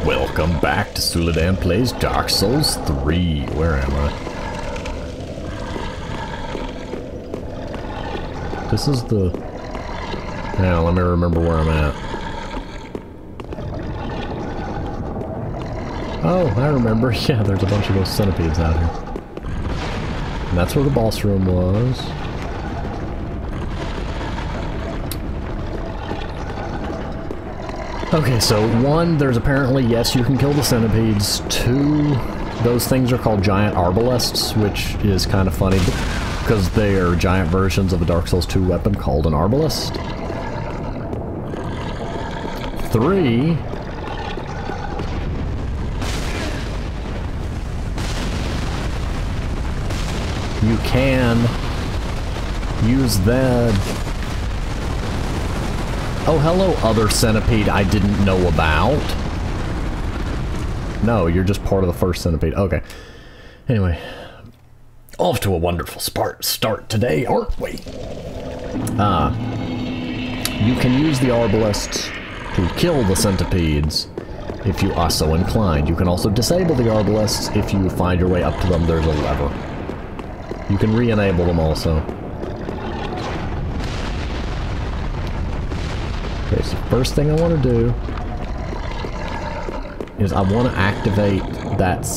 Welcome back to Suladan Plays Dark Souls 3. Where am I? This is the... Now, let me remember where I'm at. Oh, I remember. Yeah, there's a bunch of those centipedes out here. And that's where the boss room was. Okay, so one, there's apparently, yes, you can kill the centipedes. Two, those things are called giant arbalests, which is kind of funny because they are giant versions of a Dark Souls 2 weapon called an arbalest. Three, you can use the... Oh, hello, other centipede I didn't know about. No, you're just part of the first centipede. Okay. Anyway. Off to a wonderful start today, aren't we? You can use the arbalests to kill the centipedes if you are so inclined. You can also disable the arbalests if you find your way up to them. There's a lever. You can re-enable them also. Okay, so first thing I want to do is I want to activate that...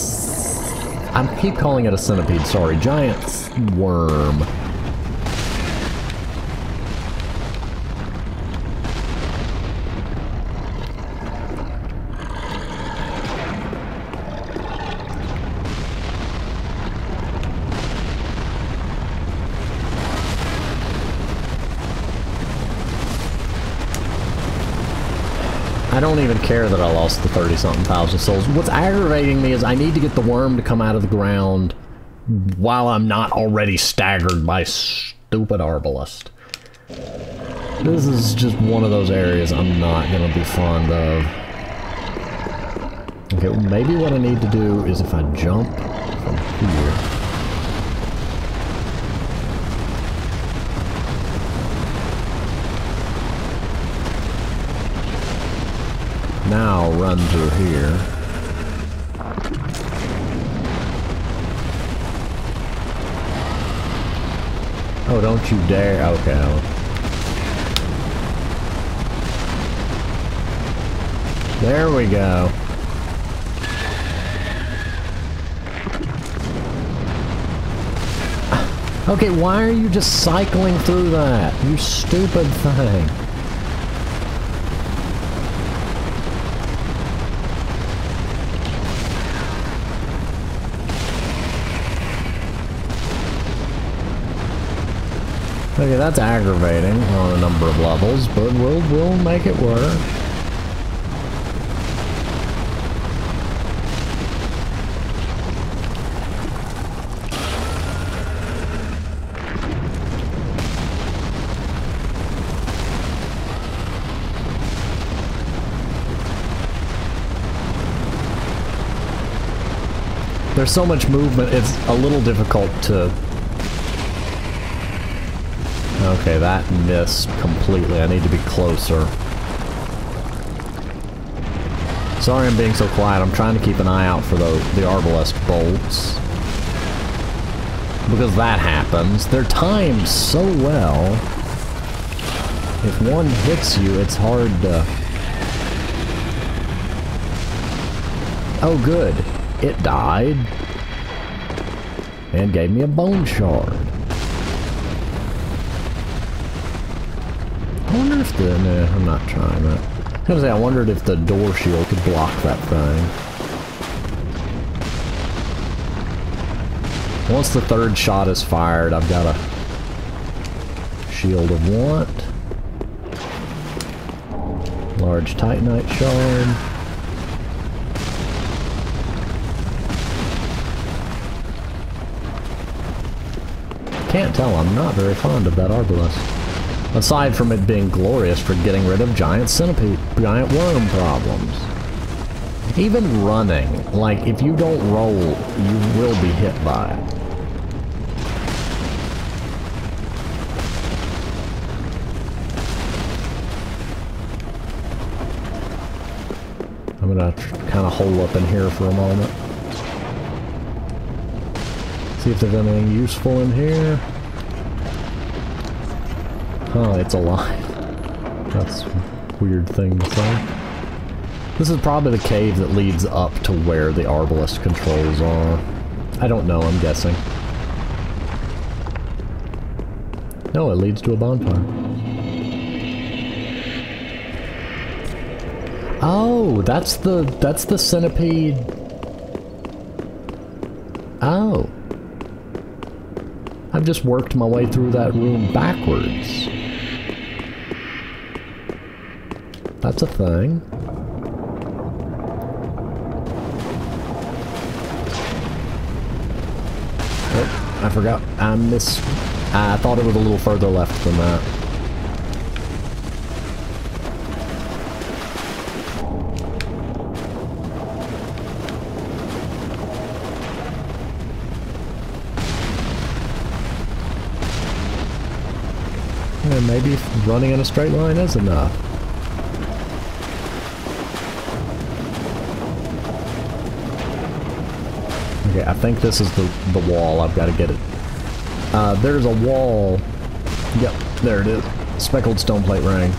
I keep calling it a centipede, sorry. Giant worm. I don't even care that I lost the 30-something thousand souls. What's aggravating me is I need to get the worm to come out of the ground while I'm not already staggered by stupid arbalest. This is just one of those areas I'm not going to be fond of. Okay, maybe what I need to do is if I jump from here... Now run through here. Oh, don't you dare. Okay. There we go. Okay, why are you just cycling through that? You stupid thing. Okay, that's aggravating on a number of levels, but we'll make it work. There's so much movement, it's a little difficult to... Okay, that missed completely. I need to be closer. Sorry I'm being so quiet. I'm trying to keep an eye out for the arbalest bolts. Because that happens. They're timed so well. If one hits you, it's hard to... Oh, good. It died. And gave me a bone shard. I wonder if the... No, I'm not trying that. I was gonna say, I wondered if the door shield could block that thing. Once the third shot is fired, I've got a shield of want. Large titanite shard. Can't tell, I'm not very fond of that arbalest. Aside from it being glorious for getting rid of giant worm problems. Even running, like, if you don't roll, you will be hit by it. I'm gonna kind of hole up in here for a moment. See if there's anything useful in here. Oh, it's alive. That's a weird thing to say. This is probably the cave that leads up to where the Arbalest controls are. I don't know, I'm guessing. No, it leads to a bonfire. Oh, that's the centipede. Oh. I've just worked my way through that room backwards. That's a thing. Oh, I forgot. I thought it was a little further left than that. And maybe running in a straight line is enough. Okay, I think this is the wall. I've got to get it. There's a wall. Yep, there it is. Speckled stone plate ring.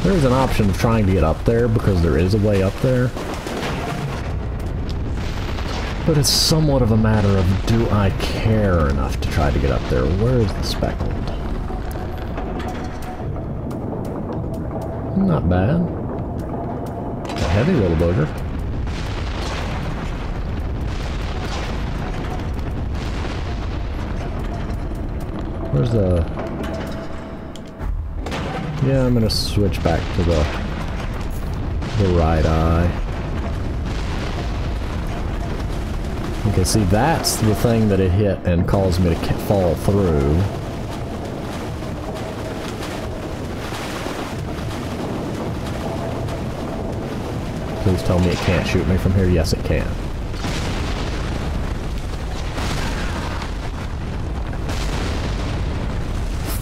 There's an option of trying to get up there because there is a way up there. But it's somewhat of a matter of, do I care enough to try to get up there? Where is the speckled? Not bad. A heavy little booger. Where's the... Yeah, I'm gonna switch back to the right eye. Okay, see, that's the thing that it hit and caused me to fall through. Please tell me it can't shoot me from here. Yes, it can.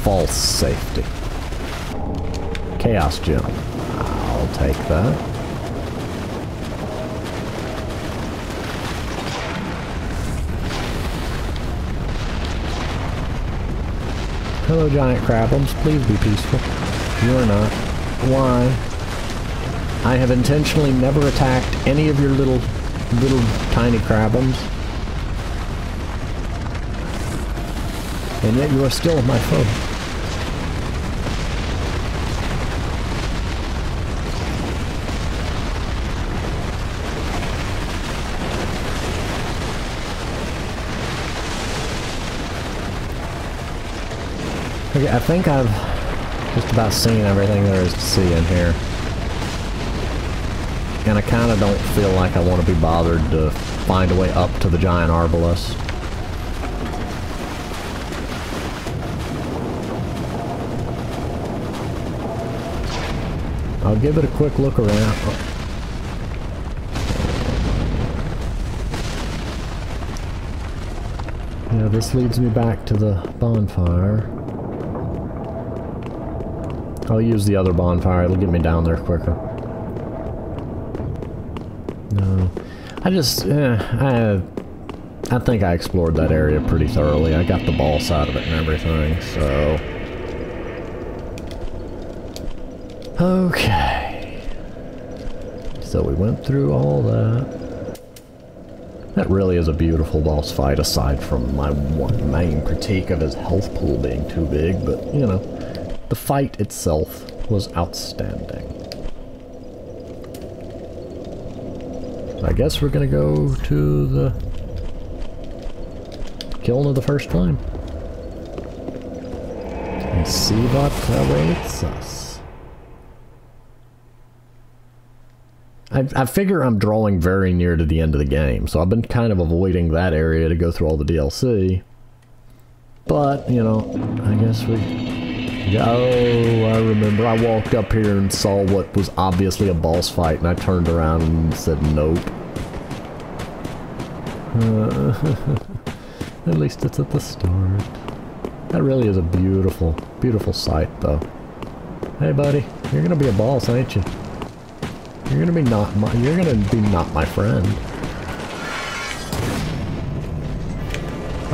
False safety. Chaos gem. I'll take that. Hello, giant crabums. Please be peaceful. You are not. Why? I have intentionally never attacked any of your little tiny crabums. And yet you are still my foe. Okay, I think I've just about seen everything there is to see in here. And I kind of don't feel like I want to be bothered to find a way up to the giant Arbalest. I'll give it a quick look around. Yeah, this leads me back to the bonfire. I'll use the other bonfire, it'll get me down there quicker. No. I think I explored that area pretty thoroughly. I got the ball side of it and everything, so... Okay. So we went through all that. That really is a beautiful boss fight, aside from my one main critique of his health pool being too big, but, you know, the fight itself was outstanding. So I guess we're gonna go to the kiln of the first flame and see what awaits us. I figure I'm drawing very near to the end of the game, so I've been kind of avoiding that area to go through all the DLC. But, you know, I guess oh, I remember. I walked up here and saw what was obviously a boss fight, and I turned around and said, nope. At least it's at the start. That really is a beautiful, beautiful sight, though. Hey, buddy, you're gonna be a boss, ain't you? You're gonna be not my friend.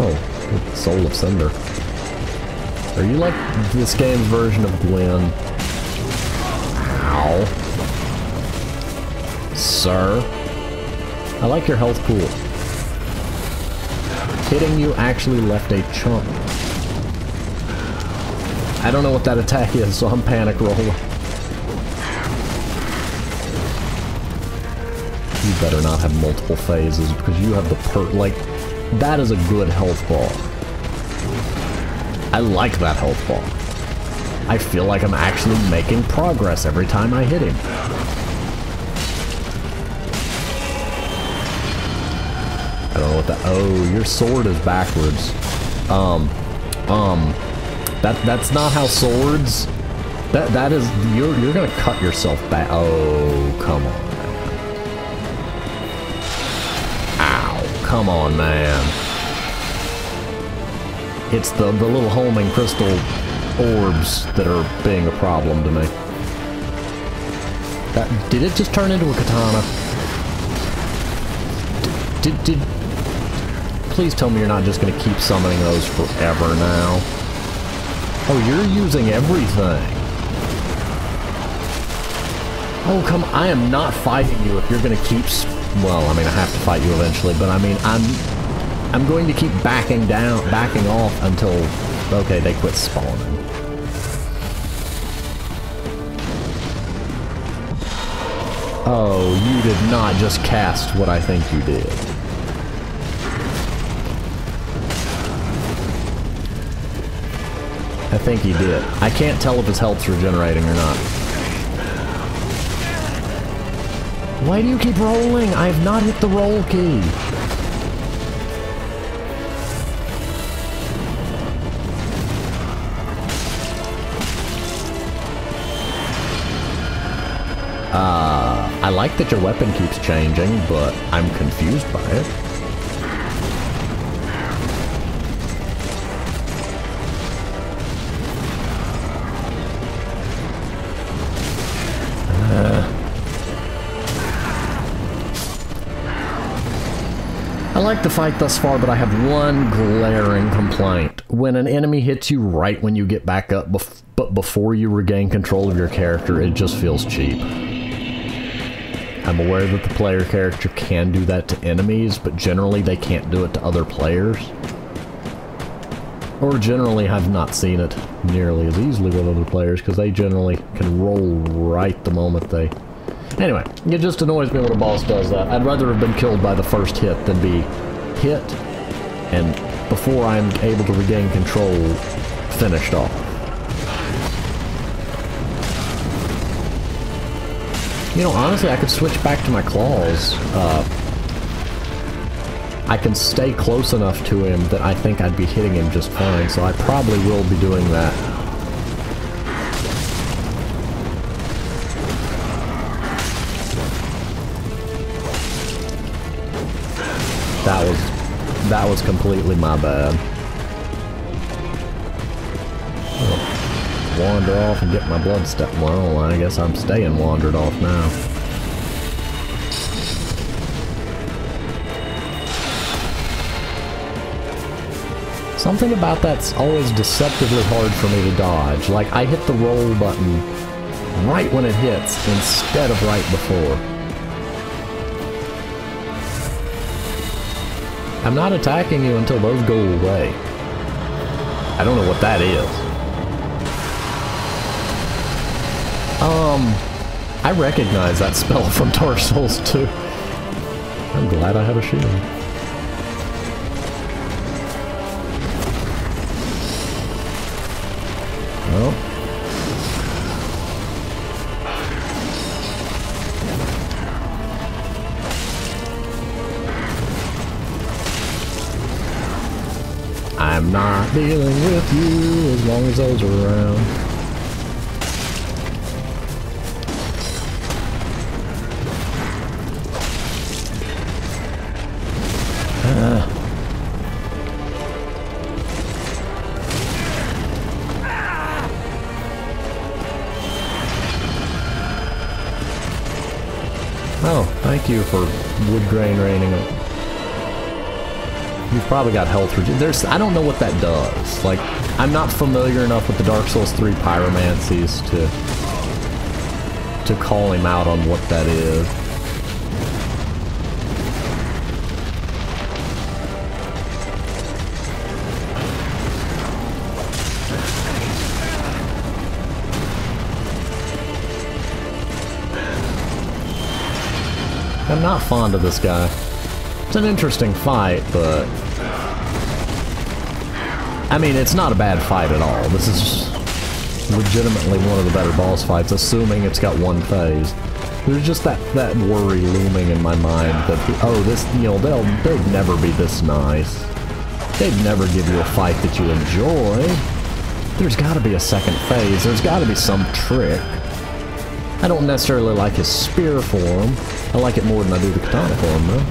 Oh, Soul of Cinder. Are you like this game's version of Gwen? Ow. Sir? I like your health pool. Hitting you actually left a chunk. I don't know what that attack is, so I'm panic rolling. You better not have multiple phases, because you have the like, that is a good health bar. I like that health bar. I feel like I'm actually making progress every time I hit him. I don't know what that... Oh, your sword is backwards. That's not how swords... That is... You're gonna cut yourself back... Oh, come on, man. Ow, come on, man. It's the little homing crystal orbs that are being a problem to me. Did it just turn into a katana? Did please tell me you're not just going to keep summoning those forever now. Oh, you're using everything. Oh, come on. I am not fighting you if you're going to keep... Well, I mean, I have to fight you eventually, but I mean, I'm going to keep backing off until... Okay, they quit spawning. Oh, you did not just cast what I think you did. I think he did. I can't tell if his health's regenerating or not. Why do you keep rolling? I have not hit the roll key. I like that your weapon keeps changing, but I'm confused by it. I like the fight thus far, but I have one glaring complaint. When an enemy hits you right when you get back up, but before you regain control of your character, it just feels cheap. I'm aware that the player character can do that to enemies, but generally they can't do it to other players. Or generally have not seen it nearly as easily with other players, because they generally can roll right the moment they... Anyway, it just annoys me when a boss does that. I'd rather have been killed by the first hit than be hit, and before I'm able to regain control, finished off. You know, honestly, I could switch back to my claws. I can stay close enough to him that I think I'd be hitting him just fine, so I probably will be doing that. That was completely my bad. I'll wander off and get my blood step. Well, I guess I'm staying wandered off now. Something about that's always deceptively hard for me to dodge. Like, I hit the roll button right when it hits instead of right before. I'm not attacking you until those go away. I don't know what that is. I recognize that spell from Dark Souls 2. I'm glad I have a shield. Well. I'm not dealing with you as long as those are around. thank you for wood grain raining. You've probably got health regeneration. I don't know what that does. Like, I'm not familiar enough with the Dark Souls 3 pyromancies to call him out on what that is. I'm not fond of this guy. It's an interesting fight, but... I mean, it's not a bad fight at all. This is legitimately one of the better boss fights, assuming it's got one phase. There's just that worry looming in my mind that, oh, this, you know, they'd never be this nice. They'd never give you a fight that you enjoy. There's gotta be a second phase. There's gotta be some trick. I don't necessarily like his spear form. I like it more than I do the katana form, though.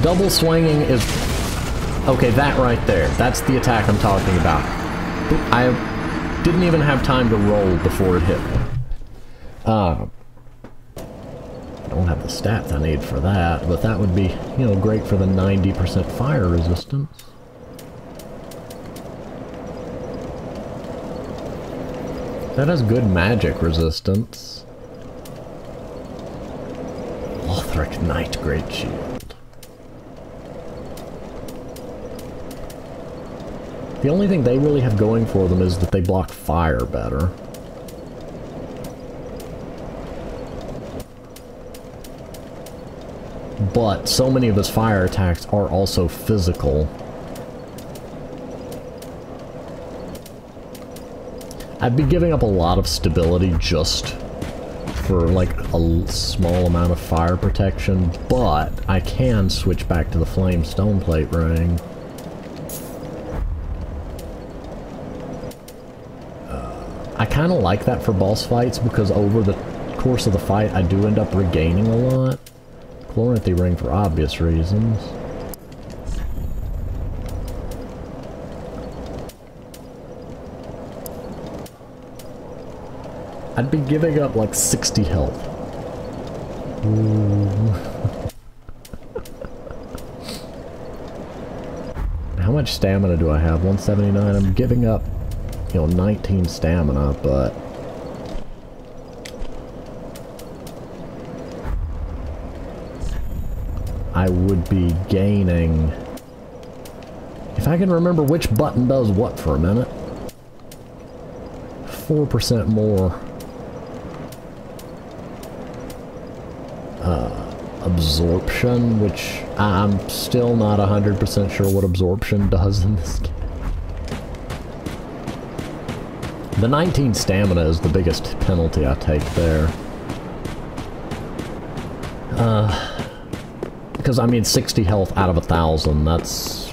Double swinging is... Okay, that right there. That's the attack I'm talking about. I didn't even have time to roll before it hit me. I don't have the stats I need for that, but that would be, you know, great for the 90% fire resistance. That has good magic resistance. Lothric Knight Great Shield. The only thing they really have going for them is that they block fire better. But so many of his fire attacks are also physical. I'd be giving up a lot of stability just for like a small amount of fire protection, but I can switch back to the flame stone plate ring. I kind of like that for boss fights because over the course of the fight I do end up regaining a lot. Chloranthy ring for obvious reasons. I'd be giving up like 60 health. Ooh. How much stamina do I have? 179. I'm giving up, you know, 19 stamina, but... I would be gaining... If I can remember which button does what for a minute. 4% more. Absorption, which I'm still not 100% sure what absorption does in this game. The 19 stamina is the biggest penalty I take there. Because, I mean, 60 health out of 1,000, that's...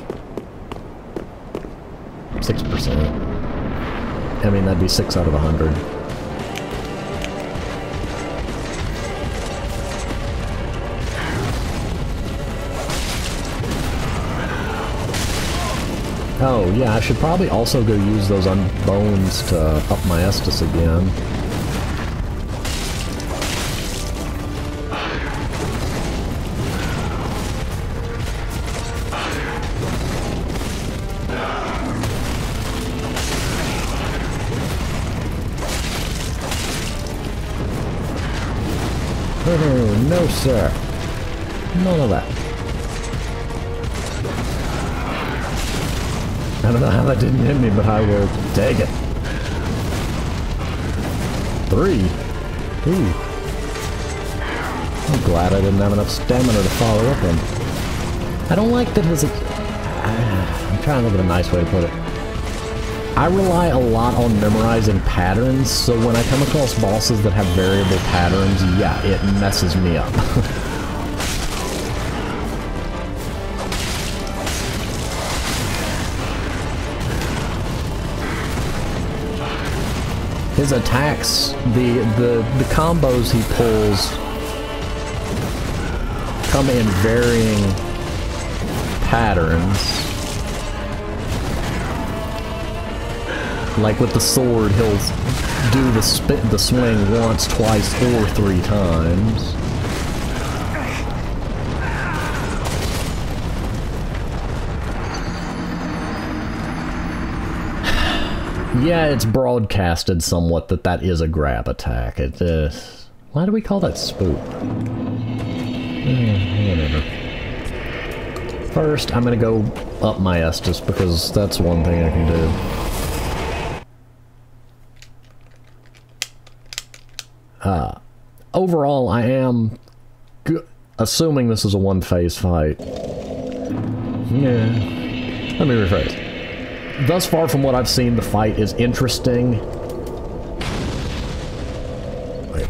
6%. I mean, that'd be 6 out of 100. Oh, yeah, I should probably also go use those bones to up my Estus again. Oh, no, sir. None of that. I don't know how that didn't hit me, but I will take it. 3. Ooh. I'm glad I didn't have enough stamina to follow up on. I don't like that his... I'm trying to think of a nice way to put it. I rely a lot on memorizing patterns, so when I come across bosses that have variable patterns, yeah, it messes me up. His attacks, the combos he pulls come in varying patterns. Like with the sword, he'll do the swing once, twice, or 3 times. Yeah, it's broadcasted somewhat that that is a grab attack. It is. Why do we call that spook? Whatever. First, I'm gonna go up my Estus because that's one thing I can do. Overall, I am assuming this is a one-phase fight. Yeah. Let me rephrase. Thus far from what I've seen, the fight is interesting. Wait.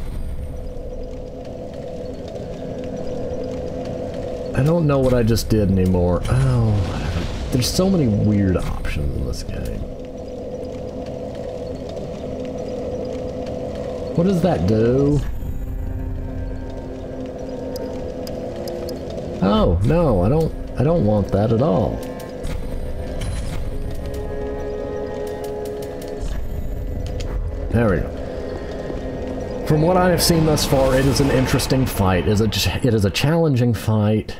I don't know what I just did anymore. Oh, whatever. There's so many weird options in this game. What does that do? Oh, no, I don't want that at all. There we go. From what I have seen thus far, it is an interesting fight. It is a challenging fight,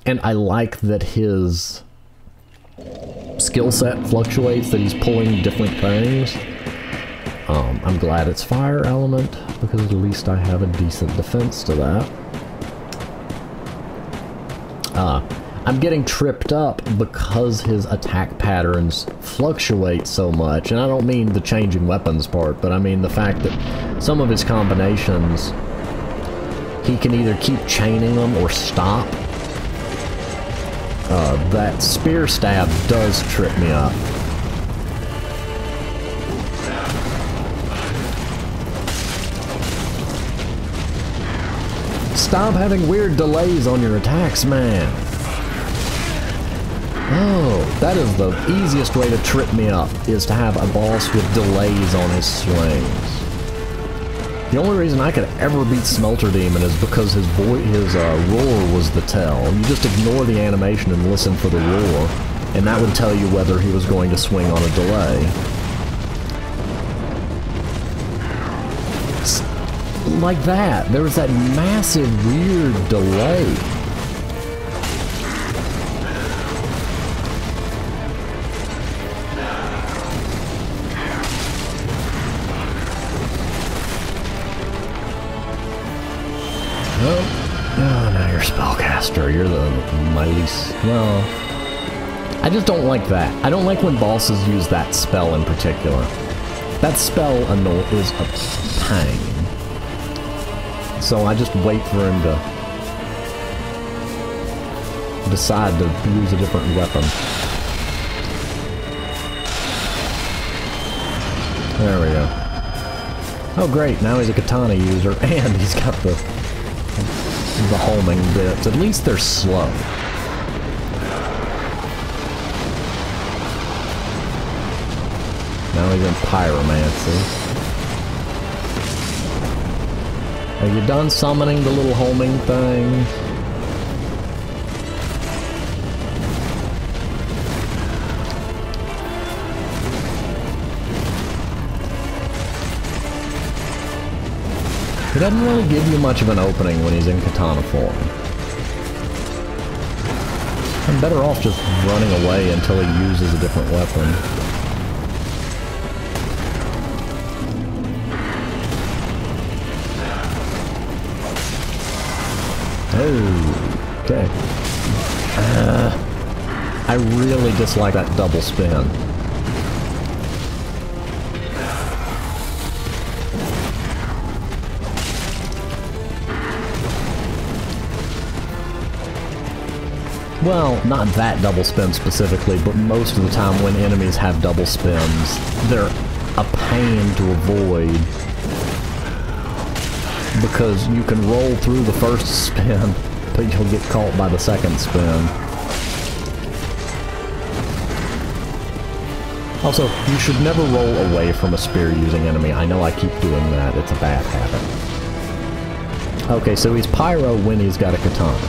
and I like that his skill set fluctuates, that he's pulling different things. I'm glad it's fire element, because at least I have a decent defense to that. I'm getting tripped up because his attack patterns fluctuate so much, and I don't mean the changing weapons part, but I mean the fact that some of his combinations, he can either keep chaining them or stop. That spear stab does trip me up. Stop having weird delays on your attacks, man. Oh, that is the easiest way to trip me up, is to have a boss with delays on his swings. The only reason I could ever beat Smelter Demon is because his roar was the tell. You just ignore the animation and listen for the roar, and that would tell you whether he was going to swing on a delay. Like that. There was that massive, weird delay. Oh, now you're Spellcaster. You're my least... No. I just don't like that. I don't like when bosses use that spell in particular. That spell is a pain. So I just wait for him to decide to use a different weapon. There we go. Oh great, now he's a katana user, and he's got the homing bits. At least they're slow. Now he's in pyromancy. Are you done summoning the little homing thing? He doesn't really give you much of an opening when he's in katana form. I'm better off just running away until he uses a different weapon. Oh, okay. I really dislike that double spin. Well, not that double spin specifically, but most of the time when enemies have double spins, they're a pain to avoid. Because you can roll through the first spin, but you'll get caught by the second spin. Also, you should never roll away from a spear-using enemy. I know I keep doing that. It's a bad habit. Okay, so he's pyro when he's got a katana.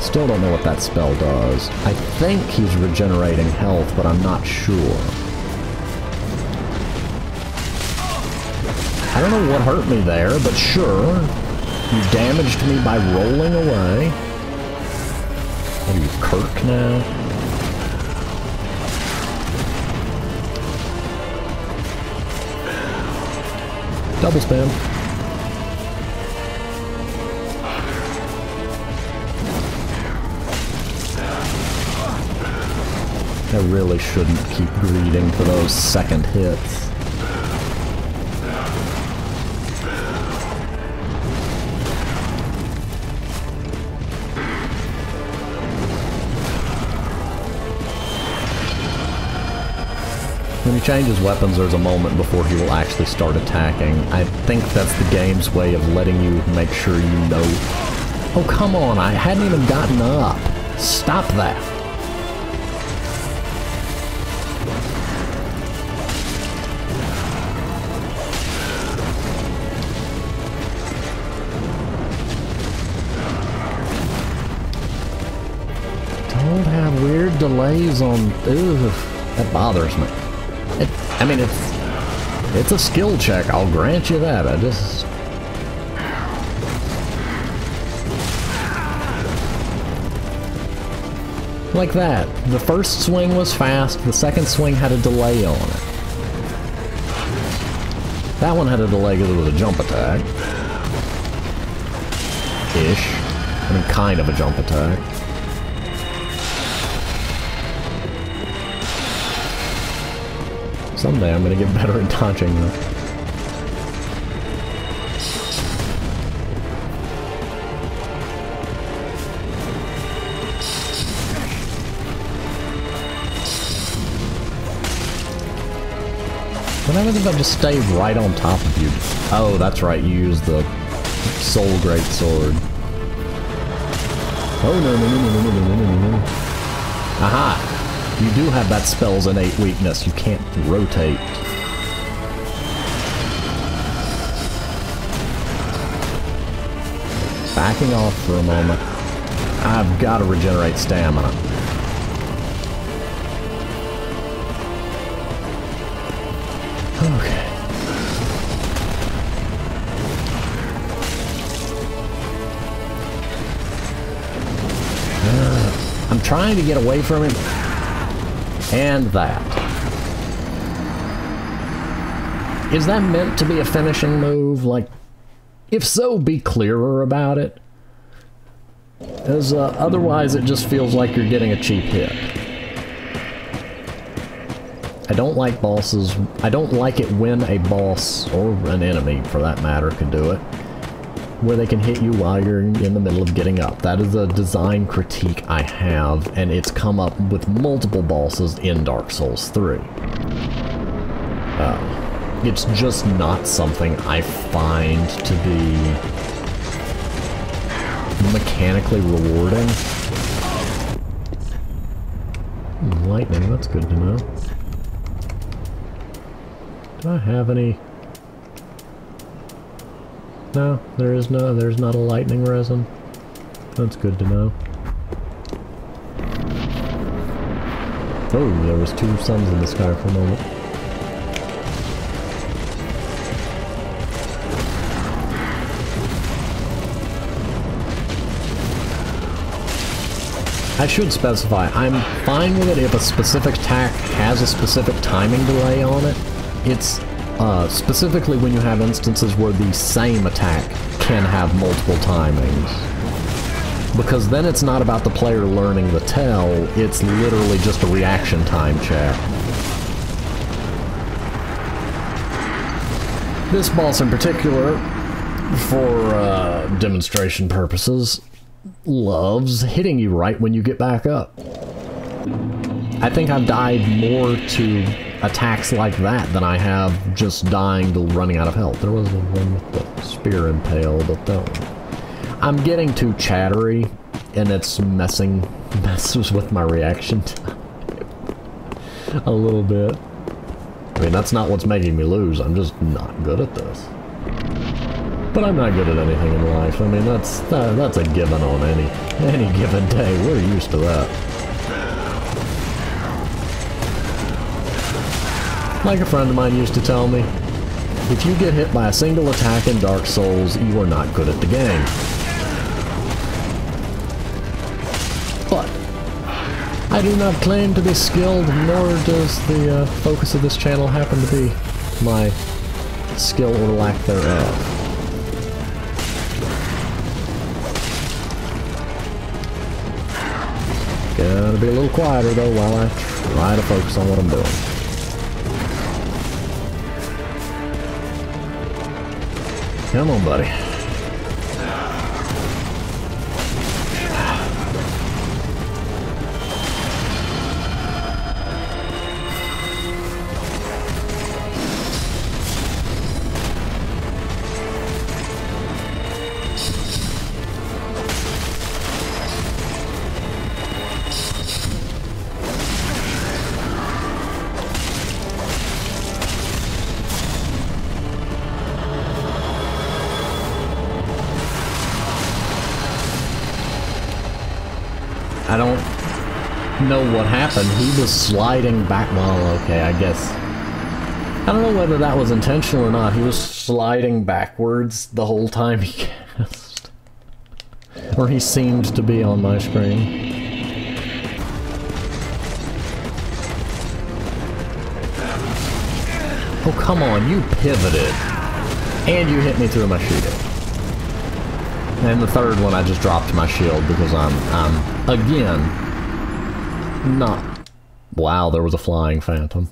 Still don't know what that spell does. I think he's regenerating health, but I'm not sure. I don't know what hurt me there, but sure. You damaged me by rolling away. What are you, Kirk now? Double spin. I really shouldn't keep greeting for those second hits. When he changes weapons, there's a moment before he will actually start attacking. I think that's the game's way of letting you make sure you know. Oh, come on, I hadn't even gotten up. Stop that. Don't have weird delays on... Ugh, that bothers me. I mean, it's a skill check, I'll grant you that. I just... Like that. The first swing was fast, the second swing had a delay on it. That one had a delay because it was a jump attack. Ish. I mean, kind of a jump attack. Someday I'm gonna get better at dodging though. What happens if I just stay right on top of you? Oh, that's right, you use the Soul Greatsword. Oh, no. Aha! You do have that spell's innate weakness. You can't rotate. Backing off for a moment. I've got to regenerate stamina. Okay. I'm trying to get away from him. And that. Is that meant to be a finishing move? Like, if so, be clearer about it. As otherwise it just feels like you're getting a cheap hit. I don't like bosses. I don't like it when a boss, or an enemy for that matter, can do it, where they can hit you while you're in the middle of getting up. That is a design critique I have, and it's come up with multiple bosses in Dark Souls 3. It's just not something I find to be mechanically rewarding. Lightning, that's good to know. Do I have any... No, there's not a lightning resin. That's good to know. Oh, there was two suns in the sky for a moment. I should specify, I'm fine with it if a specific attack has a specific timing delay on it. It's specifically when you have instances where the same attack can have multiple timings. Because then it's not about the player learning the tell, it's literally just a reaction time check. This boss in particular, for demonstration purposes, loves hitting you right when you get back up. I think I've died more to attacks like that than I have just dying to running out of health. There was the one with the spear impaled, but that one. I'm getting too chattery, and it's messes with my reaction time a little bit. I mean, that's not what's making me lose. I'm just not good at this. But I'm not good at anything in life. I mean, that's a given on any given day. We're used to that. Like a friend of mine used to tell me, if you get hit by a single attack in Dark Souls, you are not good at the game. But I do not claim to be skilled, nor does the focus of this channel happen to be my skill or lack thereof. Gotta be a little quieter though while I try to focus on what I'm doing. Come on, buddy. I don't know what happened. He was sliding back. Well, okay, I guess. I don't know whether that was intentional or not. He was sliding backwards the whole time he cast. Or he seemed to be on my screen. Oh, come on, you pivoted. And you hit me through my shooting. And the third one, I just dropped my shield because I'm again, not... Wow, there was a flying phantom.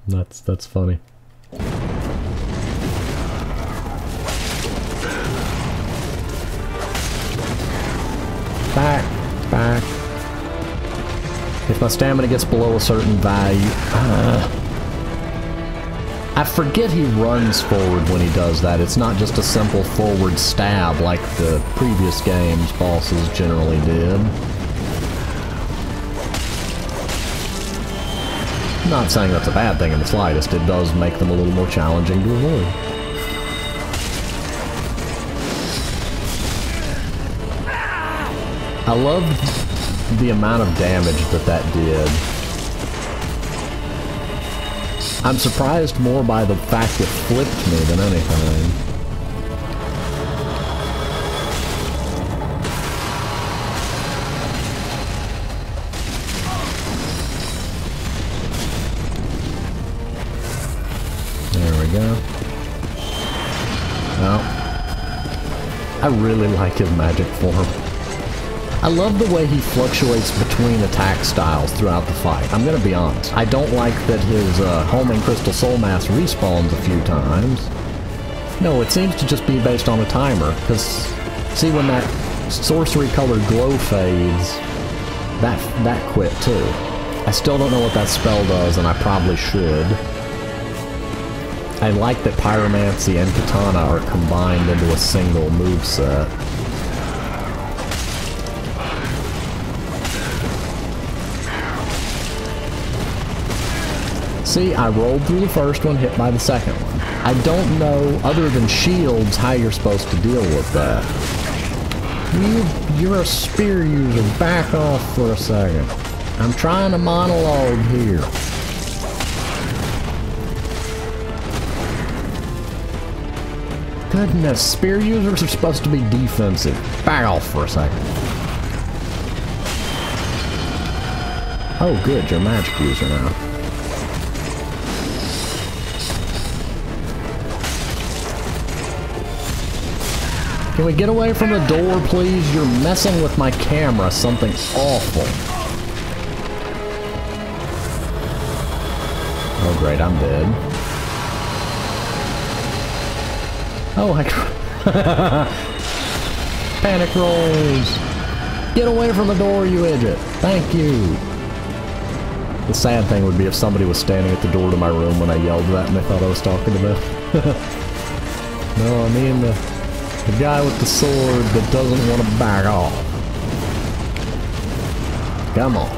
That's funny. Back. If my stamina gets below a certain value... I forget he runs forward when he does that. It's not just a simple forward stab like the previous game's bosses generally did. Not saying that's a bad thing in the slightest. It does make them a little more challenging to avoid. I loved the amount of damage that did. I'm surprised more by the fact it flipped me than anything. There we go. Well, I really like his magic form. I love the way he fluctuates between attack styles throughout the fight. I'm gonna be honest. I don't like that his homing crystal soul mass respawns a few times. No, it seems to just be based on a timer. Because, see, when that sorcery colored glow fades, that quit too. I still don't know what that spell does, and I probably should. I like that pyromancy and katana are combined into a single moveset. See, I rolled through the first one, hit by the second one. I don't know, other than shields, how you're supposed to deal with that. You're a spear user. Back off for a second. I'm trying to monologue here. Goodness, spear users are supposed to be defensive. Back off for a second. Oh good, you're a magic user now. Can we get away from the door, please? You're messing with my camera. Something awful. Oh, great. I'm dead. Oh, panic rolls. Get away from the door, you idiot. Thank you. The sad thing would be if somebody was standing at the door to my room when I yelled that and they thought I was talking to them. No, I mean the guy with the sword that doesn't want to back off. Come on.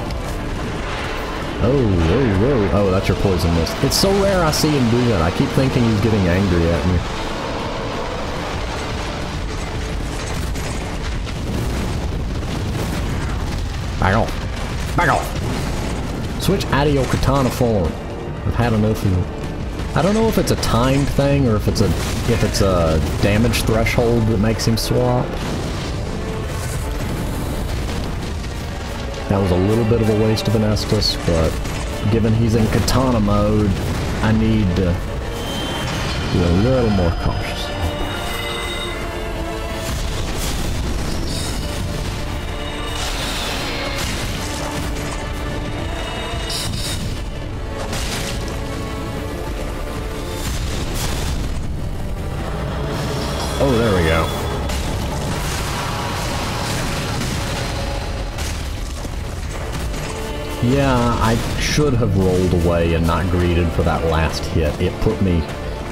Oh, that's your poison mist. It's so rare I see him do that. I keep thinking he's getting angry at me. Back off. Back off. Switch out of your katana form. I've had enough of it. I don't know if it's a timed thing or if it's a damage threshold that makes him swap. That was a little bit of a waste of an Estus, but given he's in katana mode, I need to be a little more cautious. Oh, there we go. Yeah, I should have rolled away and not greeted for that last hit. It put me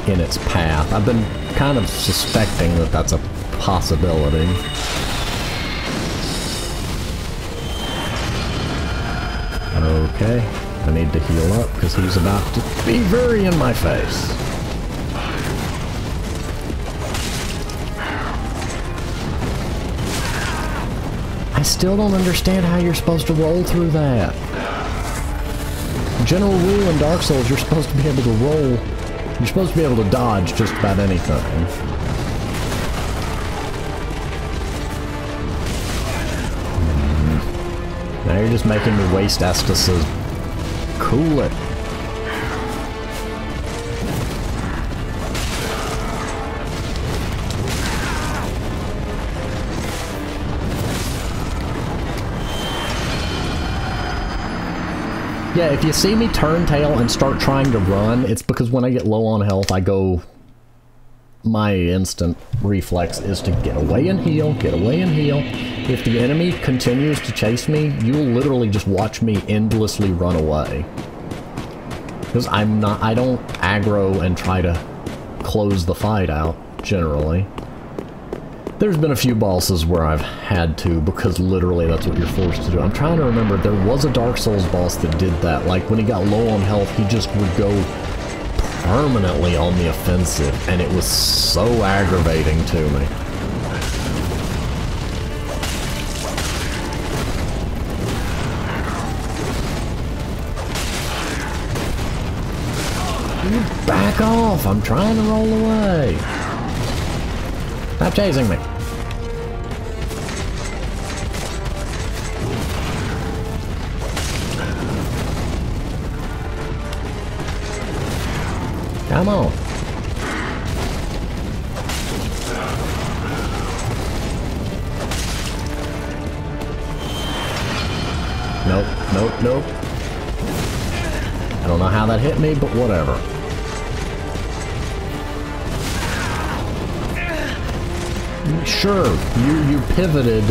in its path. I've been kind of suspecting that that's a possibility. Okay, I need to heal up because he's about to be very in my face. I still don't understand how you're supposed to roll through that. General rule in Dark Souls, you're supposed to be able to roll. You're supposed to be able to dodge just about anything. Now you're just making me waste Estus's. Cool it. Yeah, if you see me turn tail and start trying to run, it's because when I get low on health, I go... My instant reflex is to get away and heal, get away and heal. If the enemy continues to chase me, you'll literally just watch me endlessly run away. Because I don't aggro and try to close the fight out, generally. There's been a few bosses where I've had to, because literally that's what you're forced to do. I'm trying to remember, there was a Dark Souls boss that did that. Like, when he got low on health, he just would go permanently on the offensive, and it was so aggravating to me. You back off! I'm trying to roll away. Stop chasing me. Come on. Nope, nope, nope. I don't know how that hit me, but whatever. Sure, you pivoted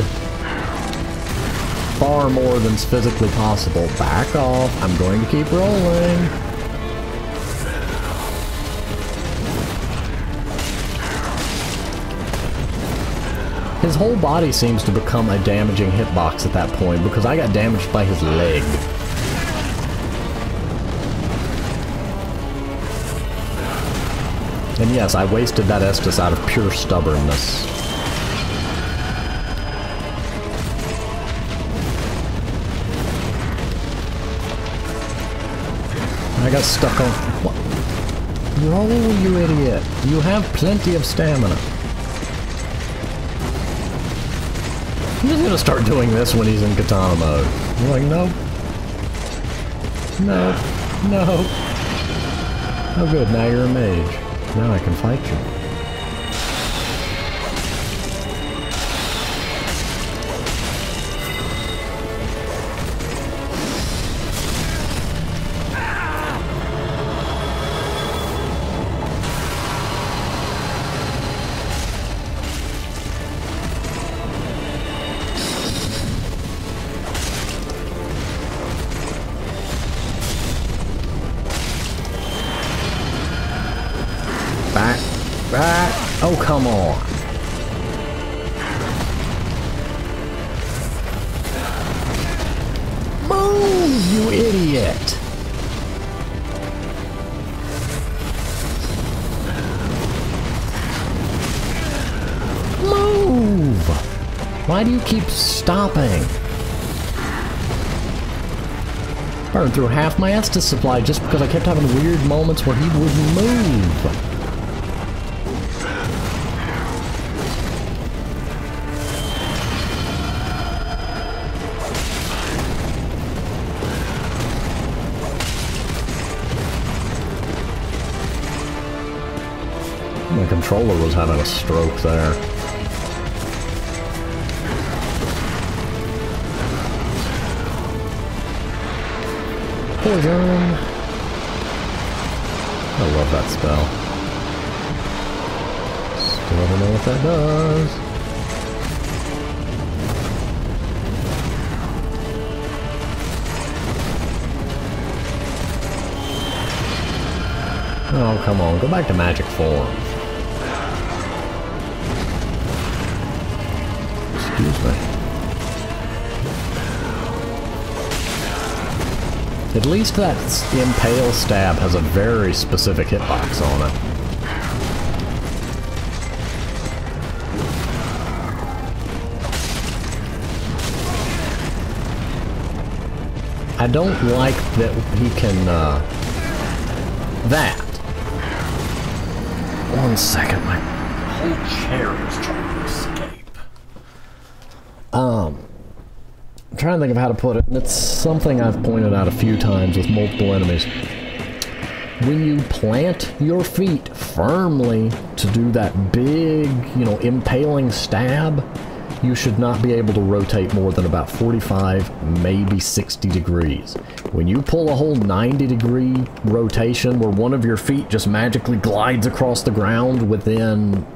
far more than's physically possible. Back off. I'm going to keep rolling. His whole body seems to become a damaging hitbox at that point because I got damaged by his leg. And yes, I wasted that Estus out of pure stubbornness. I got stuck on... What? Roll, you idiot. You have plenty of stamina. I'm just gonna start doing this when he's in katana mode. I'm like, nope. No. No. Oh good, now you're a mage. Now I can fight you. Back. Back. Oh, come on. Move, you idiot. Move. Why do you keep stopping? Burned through half my Estus supply just because I kept having weird moments where he wouldn't move. My controller was having a stroke there. Poison. I love that spell. Still don't know what that does. Oh, come on. Go back to magic form. Excuse me. At least that impale stab has a very specific hitbox on it. I don't like that he can, that. 1 second, my whole chair is trying to escape. I'm trying to think of how to put it, and it's something I've pointed out a few times with multiple enemies. When you plant your feet firmly to do that big, impaling stab, you should not be able to rotate more than about 45, maybe 60 degrees. When you pull a whole 90-degree rotation where one of your feet just magically glides across the ground within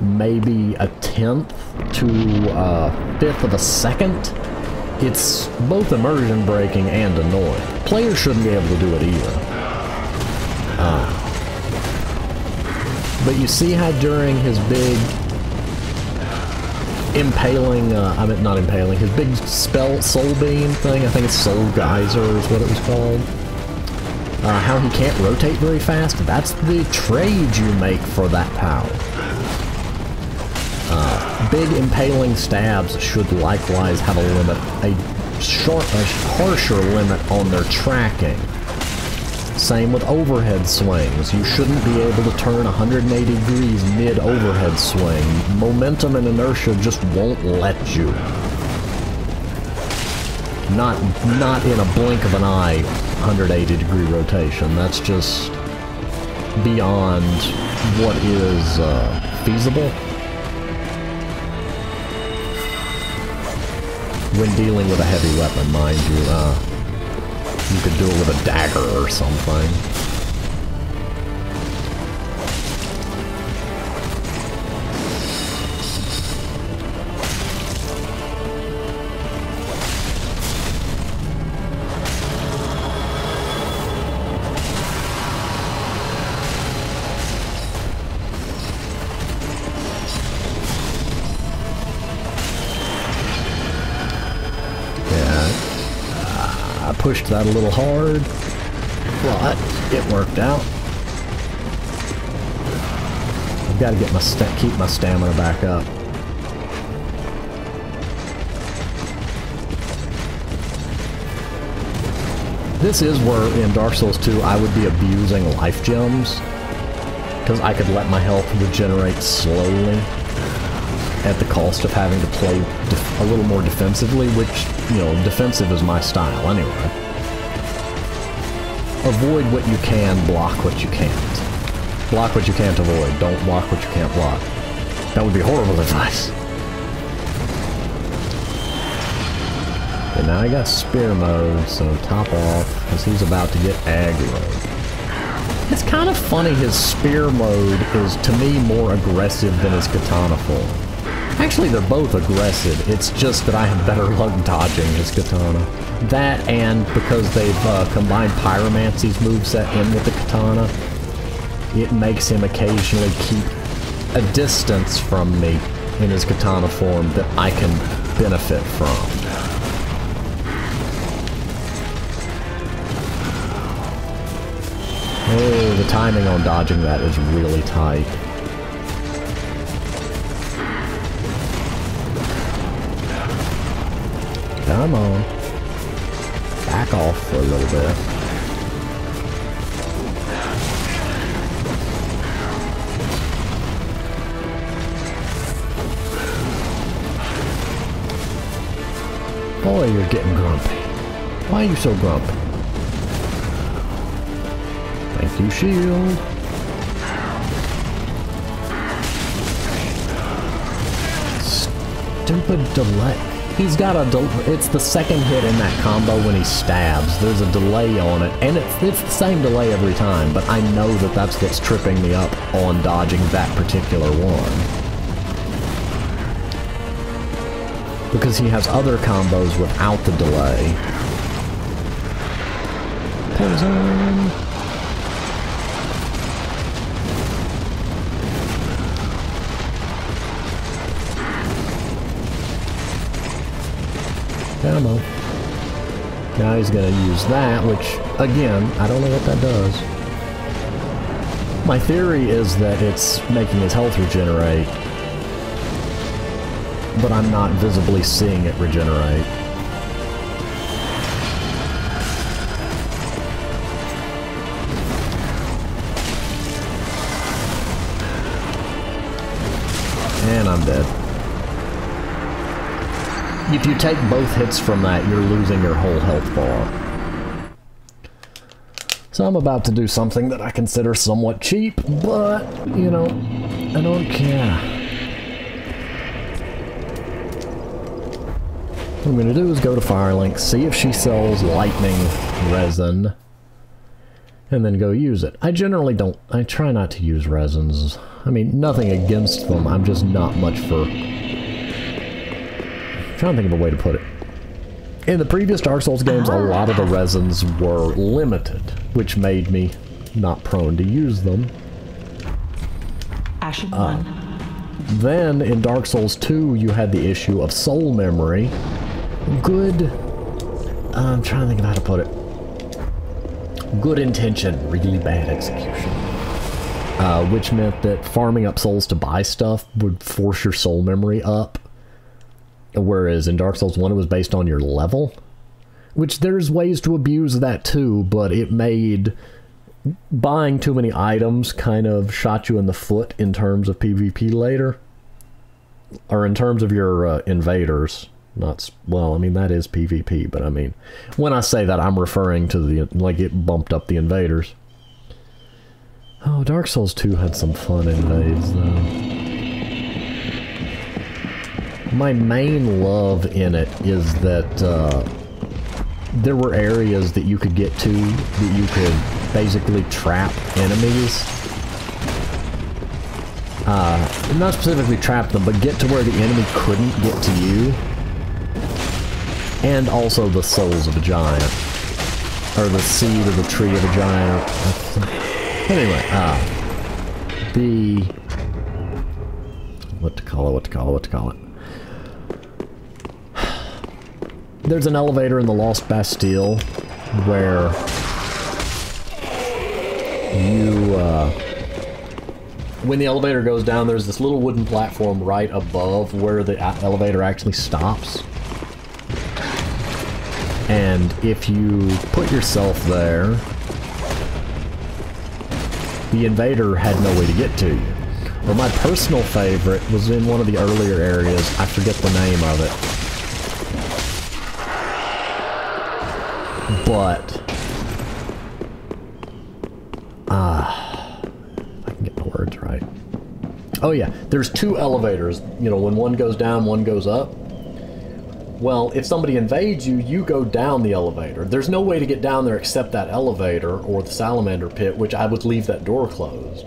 maybe a 1/10 to a 1/5 of a second, it's both immersion breaking and annoying. Players shouldn't be able to do it either. But you see how during his big impaling, not impaling, his big spell soul beam thing, I think it's Soul Geyser is what it was called, how he can't rotate very fast? That's the trade you make for that power. Big impaling stabs should likewise have a limit, a harsher limit on their tracking. Same with overhead swings. You shouldn't be able to turn 180 degrees mid-overhead swing. Momentum and inertia just won't let you. Not in a blink of an eye, 180-degree rotation. That's just beyond what is feasible when dealing with a heavy weapon, mind you. You could do it with a dagger or something. Pushed that a little hard, but it worked out. I've got to get keep my stamina back up. This is where in Dark Souls 2 I would be abusing life gems, because I could let my health regenerate slowly at the cost of having to play a little more defensively, which, defensive is my style anyway. Avoid what you can, block what you can't. Block what you can't avoid, don't block what you can't block. That would be horrible advice. And now I got spear mode, so top off, because he's about to get aggro. It's kind of funny his spear mode is, to me, more aggressive than his katana form. Actually, they're both aggressive. It's just that I have better luck dodging his katana. That, and because they've combined Pyromancy's moveset in with the katana, it makes him occasionally keep a distance from me in his katana form that I can benefit from. Oh, the timing on dodging that is really tight. Come on. back off for a little bit. Boy, you're getting grumpy. Why are you so grumpy? Thank you, shield. Stupid delay. He's got a it's the second hit in that combo when he stabs. There's a delay on it, and it's the same delay every time, but I know that that's what's tripping me up on dodging that particular one. Because he has other combos without the delay. Poison. Come on. Now he's gonna use that, which, again, I don't know what that does. My theory is that it's making his health regenerate, but I'm not visibly seeing it regenerate. And I'm dead. If you take both hits from that, you're losing your whole health bar. So I'm about to do something that I consider somewhat cheap, but, you know, I don't care. What I'm going to do is go to Firelink, see if she sells lightning resin, and then go use it. I generally don't, I try not to use resins. I mean, nothing against them, I'm just not much for... I'm trying to think of a way to put it. In the previous Dark Souls games, a lot of the resins were limited, which made me not prone to use them. Ashen one. Then, in Dark Souls 2, you had the issue of soul memory. Good... I'm trying to think of how to put it. Good intention, really bad execution. Which meant that farming up souls to buy stuff would force your soul memory up. Whereas in Dark Souls 1 it was based on your level. Which there's ways to abuse that too, but it made buying too many items kind of shot you in the foot in terms of PvP later. Or in terms of your invaders. Not, well, I mean that is PvP, but I mean, when I say that I'm referring to the, like, it bumped up the invaders. Oh, Dark Souls 2 had some fun invades though. My main love in it is that there were areas that you could get to that you could basically trap enemies. Not specifically trap them, but get to where the enemy couldn't get to you. And also the souls of a giant. Or the seed of the tree of a giant. Anyway, what to call it. There's an elevator in the Lost Bastille where you, when the elevator goes down, there's this little wooden platform right above where the elevator actually stops. And if you put yourself there, the invader had no way to get to you. But my personal favorite was in one of the earlier areas. I forget the name of it. But, if I can get the words right. Oh yeah, there's two elevators. You know, when one goes down, one goes up. Well, if somebody invades you, you go down the elevator. There's no way to get down there except that elevator or the salamander pit, which I would leave that door closed.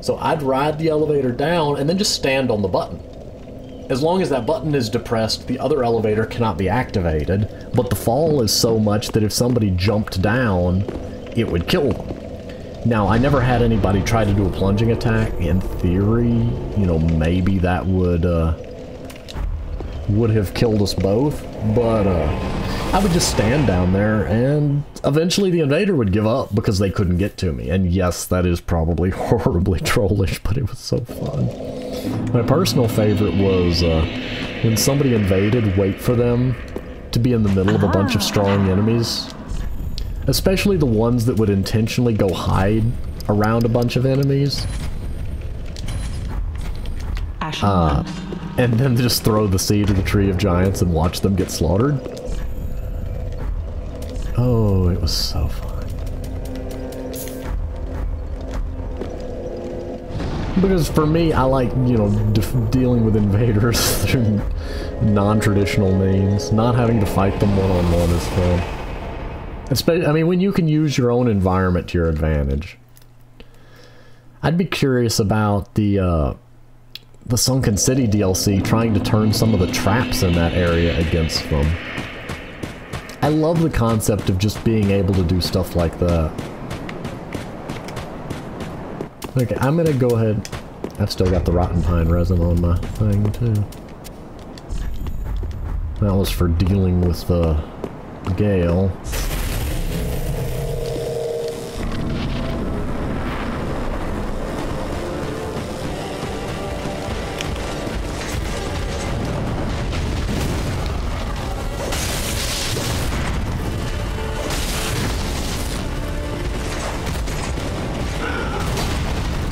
So I'd ride the elevator down and then just stand on the button. As long as that button is depressed, the other elevator cannot be activated, but the fall is so much that if somebody jumped down, it would kill them. Now, I never had anybody try to do a plunging attack. In theory, you know, maybe that would have killed us both, but I would just stand down there, and eventually the invader would give up because they couldn't get to me. And yes, that is probably horribly trollish, but it was so fun. My personal favorite was when somebody invaded, wait for them to be in the middle of a bunch of strong enemies, Especially the ones that would intentionally go hide around a bunch of enemies. And then just throw the seed of the Tree of Giants and watch them get slaughtered. Oh, it was so fun. Because for me, I like, you know, dealing with invaders through non-traditional means. Not having to fight them one-on-one is fun. Especially, I mean, when you can use your own environment to your advantage. I'd be curious about the Sunken City DLC, trying to turn some of the traps in that area against them. I love the concept of just being able to do stuff like that. Okay, I'm gonna go ahead. I've still got the Rotten Pine resin on my thing, too. That was for dealing with the gale.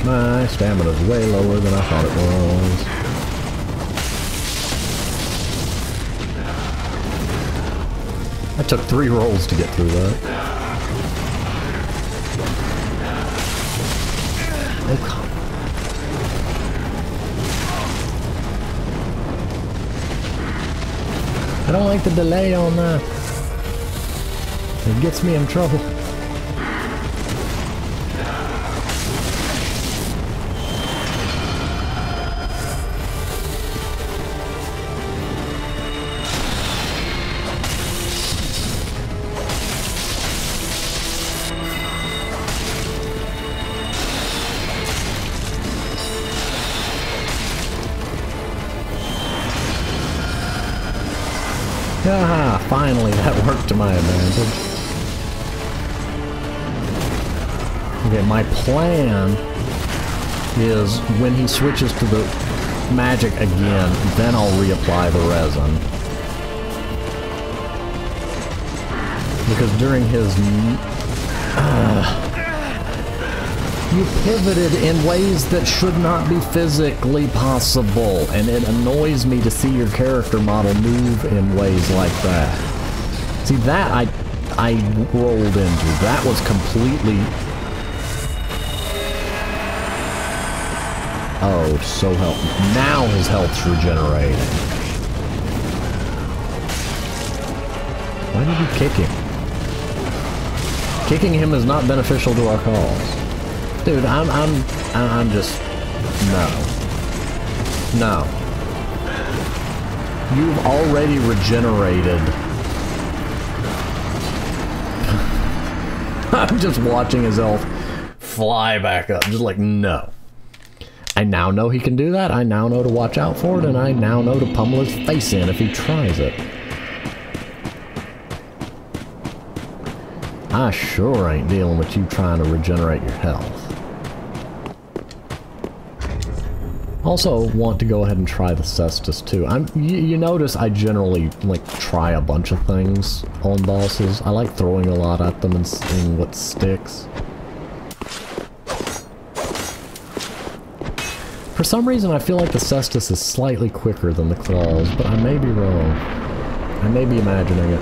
My stamina's way lower than I thought it was. I took 3 rolls to get through that. Oh, come. I don't like the delay on that. It gets me in trouble. Aha, finally that worked to my advantage. Okay, my plan is when he switches to the magic again, then I'll reapply the resin. Because during his... you pivoted in ways that should not be physically possible, and it annoys me to see your character model move in ways like that. See, that I rolled into. That was completely... Oh, so helpful. Now his health's regenerating. Why did you kick him? Kicking him is not beneficial to our cause. Dude, I'm just... No. No. You've already regenerated. I'm just watching his health fly back up. Just like, no. I now know he can do that. I now know to watch out for it, and I now know to pummel his face in if he tries it. I sure ain't dealing with you trying to regenerate your health. Also want to go ahead and try the Cestus too. You notice I generally like try a bunch of things on bosses. I like throwing a lot at them and seeing what sticks. For some reason I feel like the Cestus is slightly quicker than the claws, but I may be wrong. I may be imagining it.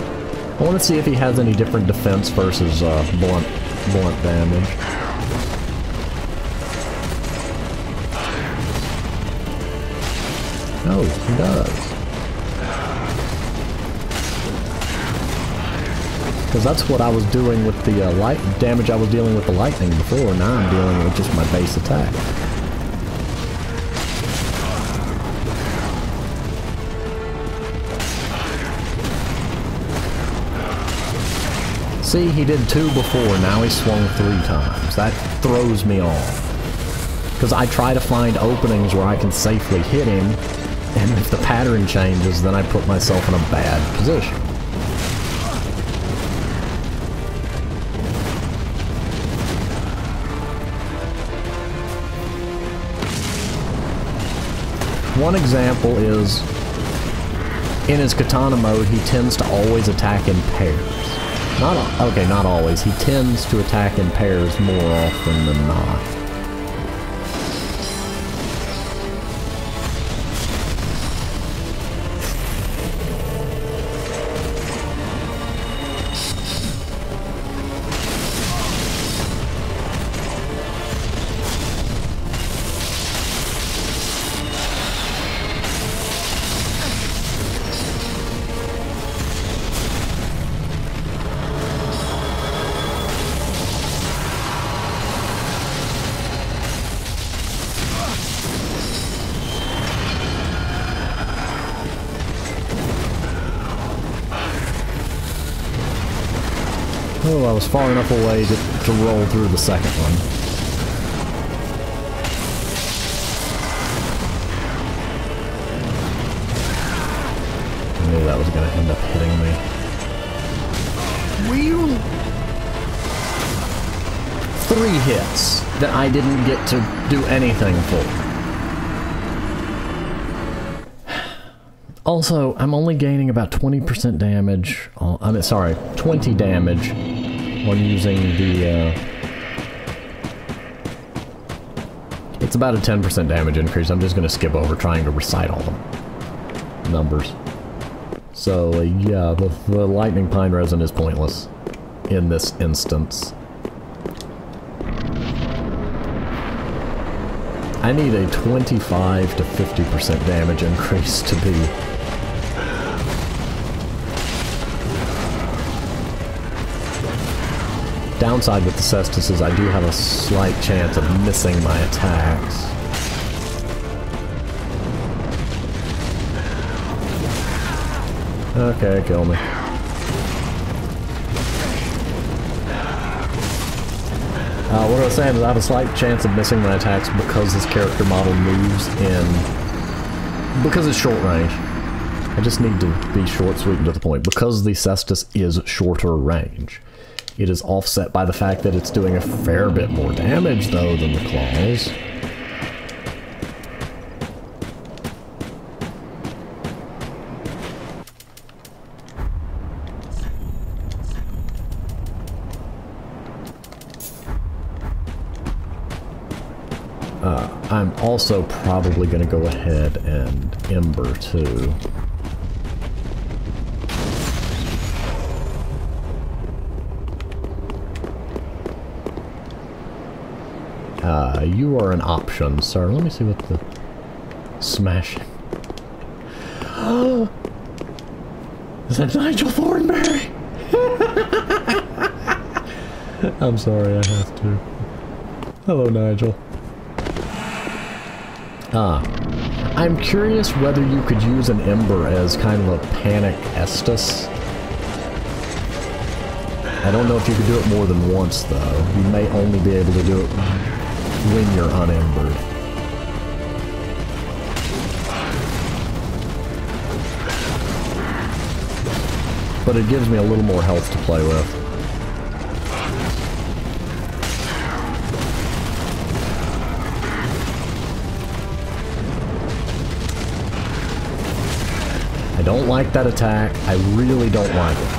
I want to see if he has any different defense versus blunt damage. Oh, he does. Because that's what I was doing with the light damage I was dealing with the lightning before. Now I'm dealing with just my base attack. See, he did 2 before, now he swung 3 times. That throws me off. Because I try to find openings where I can safely hit him, and if the pattern changes, then I put myself in a bad position. One example is, in his katana mode, he tends to always attack in pairs. Okay, not always. He tends to attack in pairs more often than not. Oh, I was far enough away to roll through the second one. I knew that was going to end up hitting me. Wheel! 3 hits that I didn't get to do anything for. Also, I'm only gaining about 20% damage. I mean, sorry, 20 damage on using the. It's about a 10% damage increase. I'm just going to skip over trying to recite all the numbers. So, yeah, the lightning pine resin is pointless in this instance. I need a 25 to 50% damage increase to be downside with the Cestus is I do have a slight chance of missing my attacks. Okay, kill me. What I was saying is I have a slight chance of missing my attacks because this character model moves in... because it's short range. I just need to be short, sweet, and to the point. Because the Cestus is shorter range. It is offset by the fact that it's doing a fair bit more damage, though, than the claws. I'm also probably going to go ahead and Ember, too. You are an option, sir. Let me see what the... Smashing. Is that Nigel Thornberry? I'm sorry, I have to. Hello, Nigel. I'm curious whether you could use an Ember as kind of a panic Estus. I don't know if you could do it more than once, though. You may only be able to do it when you're unembered. But it gives me a little more health to play with. I don't like that attack. I really don't like it.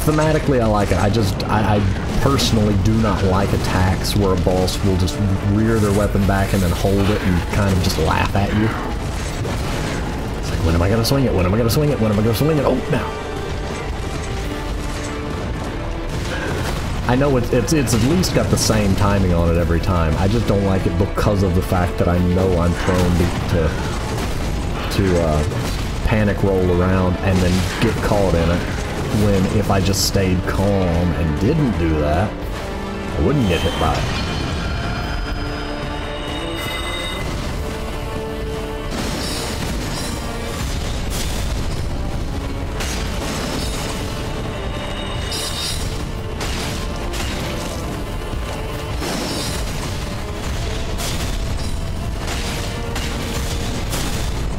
Thematically, I like it. I personally do not like attacks where a boss will just rear their weapon back and then hold it and kind of just laugh at you. It's like, when am I going to swing it? When am I going to swing it? When am I going to swing it? Oh, now. I know it's at least got the same timing on it every time. I just don't like it because of the fact that I know I'm prone to panic roll around and then get caught in it, when if I just stayed calm and didn't do that, I wouldn't get hit by it.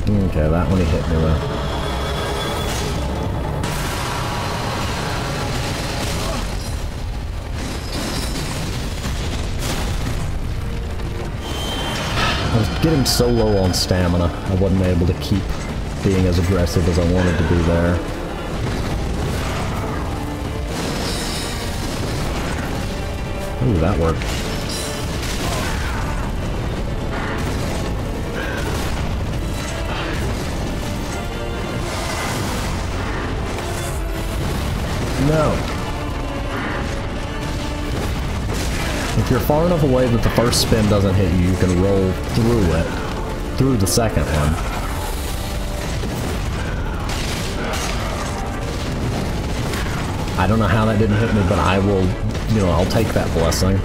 Okay, that one he hit me with. I was getting so low on stamina, I wasn't able to keep being as aggressive as I wanted to be there. Ooh, that worked. No. If you're far enough away that the first spin doesn't hit you, you can roll through it. Through the second one. I don't know how that didn't hit me, but I will, you know, I'll take that blessing.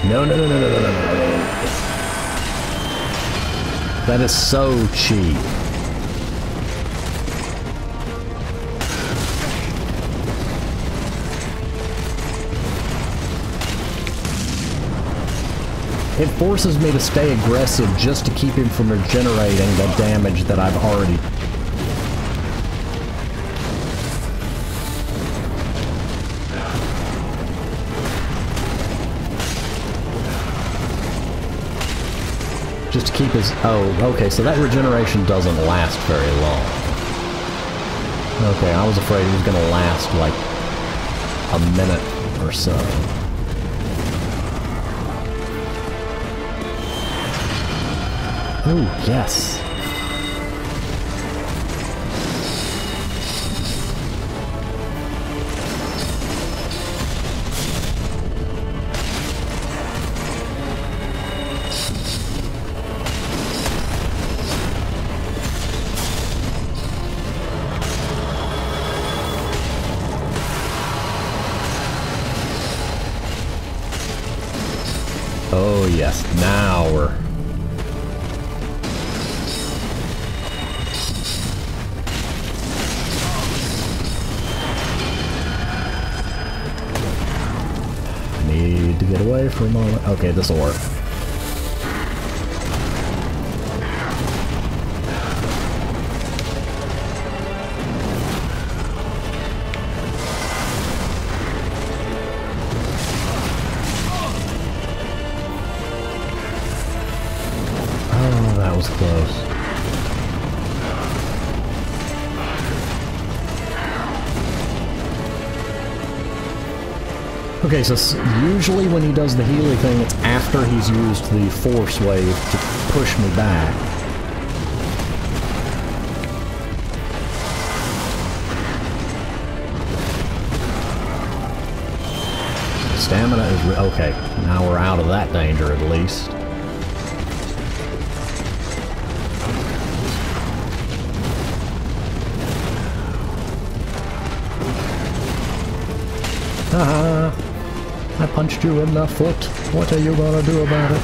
No, no, no, no, no, no, no, no. That is so cheap. It forces me to stay aggressive just to keep him from regenerating the damage that I've already... Just to keep his... Oh, okay, so that regeneration doesn't last very long. Okay, I was afraid it was going to last like a minute or so. Oh, yes. Oh, yes. Now we're... Need to get away for a moment. Okay, this'll work. Oh, that was close. Okay, so usually when he does the Healy thing, it's after he's used the force wave to push me back. Stamina is... okay, now we're out of that danger at least. Haha! I punched you in the foot. What are you gonna do about it?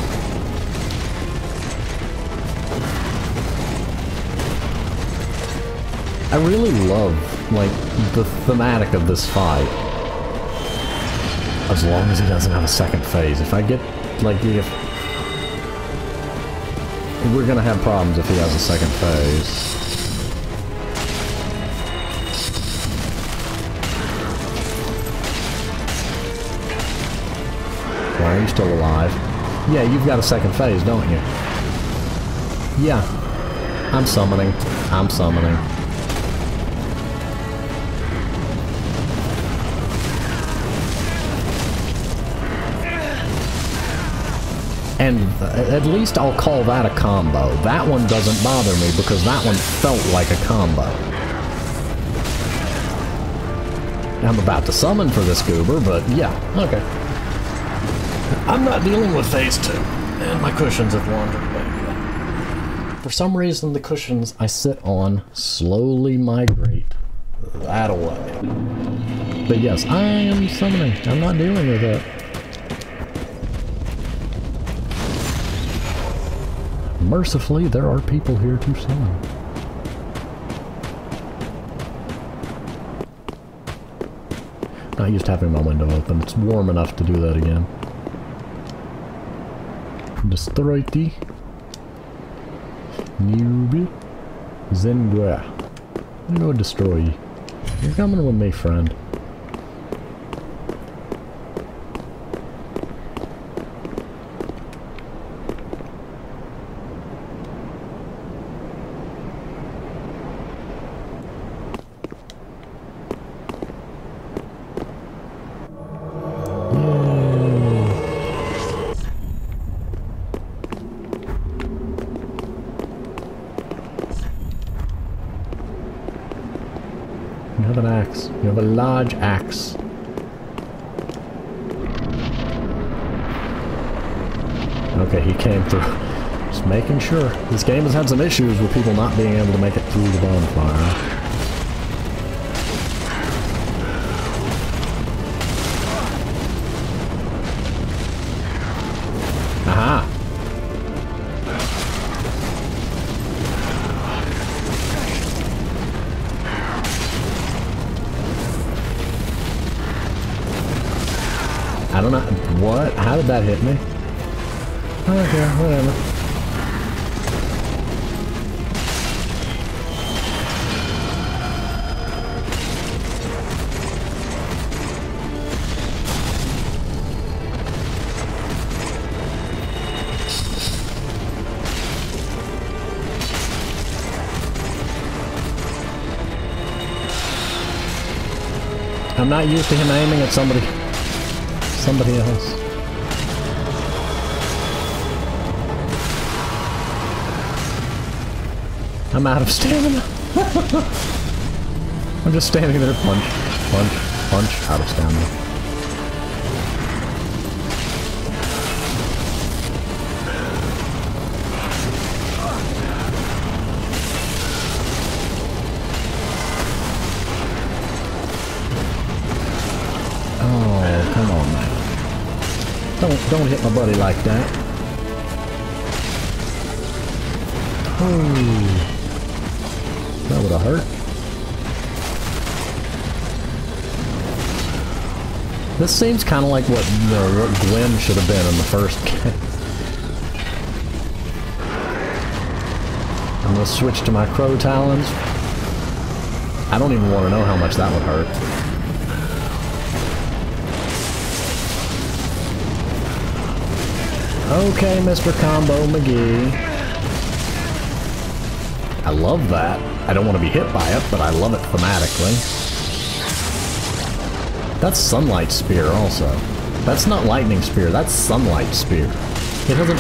I really love, like, the thematic of this fight. As long as he doesn't have a second phase. If I get, like, if... we're gonna have problems if he has a second phase. Why are you still alive? Yeah, you've got a second phase, don't you? Yeah. I'm summoning. I'm summoning. And at least I'll call that a combo. That one doesn't bother me because that one felt like a combo. I'm about to summon for this goober, but yeah, okay. I'm not dealing with phase 2. And my cushions have wandered away. For some reason, the cushions I sit on slowly migrate that away. But yes, I am summoning. I'm not dealing with that. Mercifully, there are people here to summon. Not used to having my window open. It's warm enough to do that again. Destroy the newbie Zengua. I'm gonna destroy you. You're coming with me, friend. Camouflage axe. Okay, he came through. Just making sure. This game has had some issues with people not being able to make it through the bonfire. Aha! I don't know. What? How did that hit me? Okay, whatever. I'm not used to him aiming at somebody else. I'm out of stamina. I'm just standing there, punch, punch, punch, out of stamina. Oh, come on now. Don't hit my buddy like that. Oh. That would have hurt. This seems kind of like what, you know, what Gwen should have been in the first game. I'm gonna switch to my crow talons. I don't even want to know how much that would hurt. Okay, Mr. Combo McGee. I love that. I don't want to be hit by it, but I love it thematically. That's Sunlight Spear also. That's not Lightning Spear, that's Sunlight Spear. It has a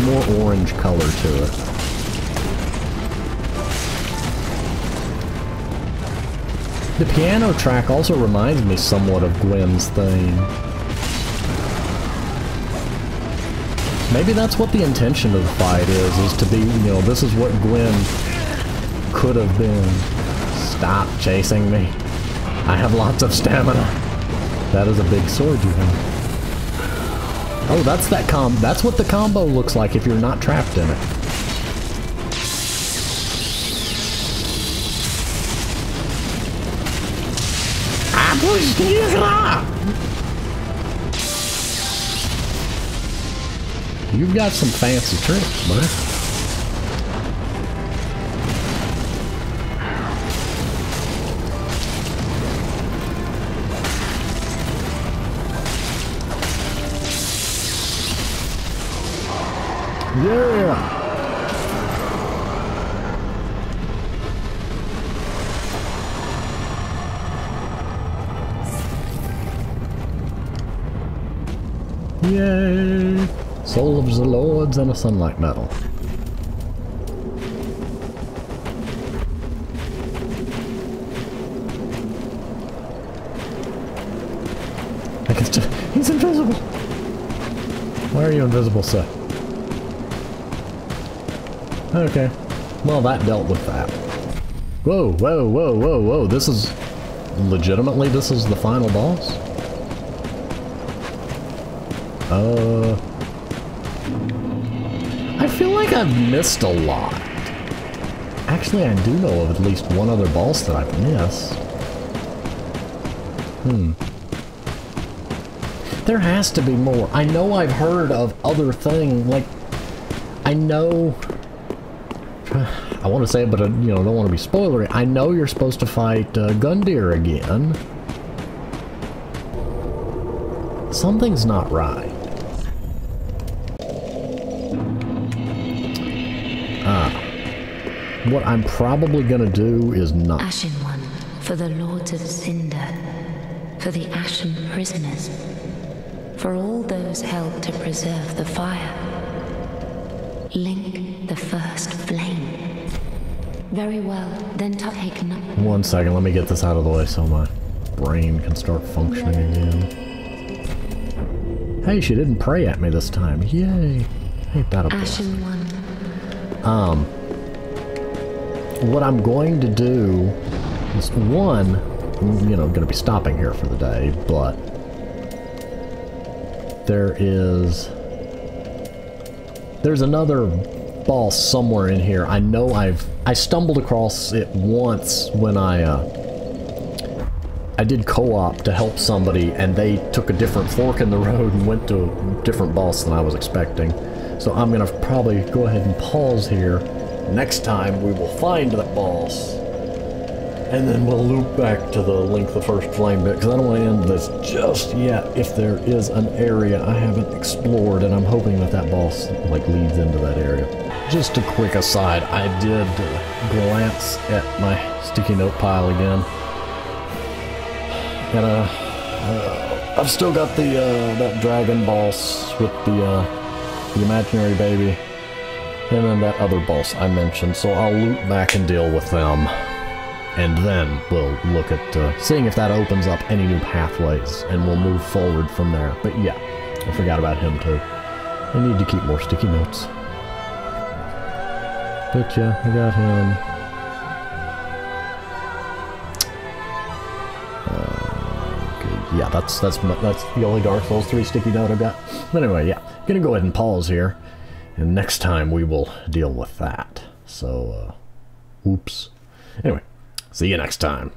more orange color to it. The piano track also reminds me somewhat of Gwen's theme. Maybe that's what the intention of the fight is to be, you know, this is what Gwen could have been. Stop chasing me. I have lots of stamina. That is a big sword you have. Oh, that's that's what the combo looks like if you're not trapped in it. You've got some fancy tricks, buddy. Yeah! Yay! Soul of the Lords and a Sunlight Medal. I can still— he's invisible! Why are you invisible, sir? Okay. Well, that dealt with that. Whoa, whoa, whoa, whoa, whoa. This is— legitimately, this is the final boss? I feel like I've missed a lot. Actually, I do know of at least one other boss that I've missed. There has to be more. I know I've heard of other things, like— I know— I want to say it, but I, you know, don't want to be spoilery. I know you're supposed to fight Gundyr again. Something's not right. What I'm probably gonna do is not— Ashen One, for the Lords of Cinder, for the Ashen Prisoners, for all those held to preserve the fire. Link the first flame. Very well, then take no— One second, let me get this out of the way so my brain can start functioning again. Hey, she didn't pray at me this time. Yay. Ain't that a blessing. Ashen One. What I'm going to do is, one, I'm, going to be stopping here for the day, but there's another boss somewhere in here. I know I stumbled across it once when I did co-op to help somebody, and they took a different fork in the road and went to a different boss than I was expecting. So I'm gonna probably go ahead and pause here. Next time we will find that boss, and then we'll loop back to the Link the First Flame bit, because I don't want to end this just yet if there is an area I haven't explored, and I'm hoping that that boss like leads into that area. Just a quick aside, I did glance at my sticky note pile again, and I've still got the that dragon boss with the imaginary baby, and then that other boss I mentioned, so I'll loop back and deal with them. And then we'll look at seeing if that opens up any new pathways, and we'll move forward from there. But yeah, I forgot about him too. I need to keep more sticky notes. But yeah, I got him. Okay, yeah, that's the only Dark Souls 3 sticky note I got. But anyway, yeah, gonna go ahead and pause here, and next time we will deal with that. So, oops. Anyway. See you next time.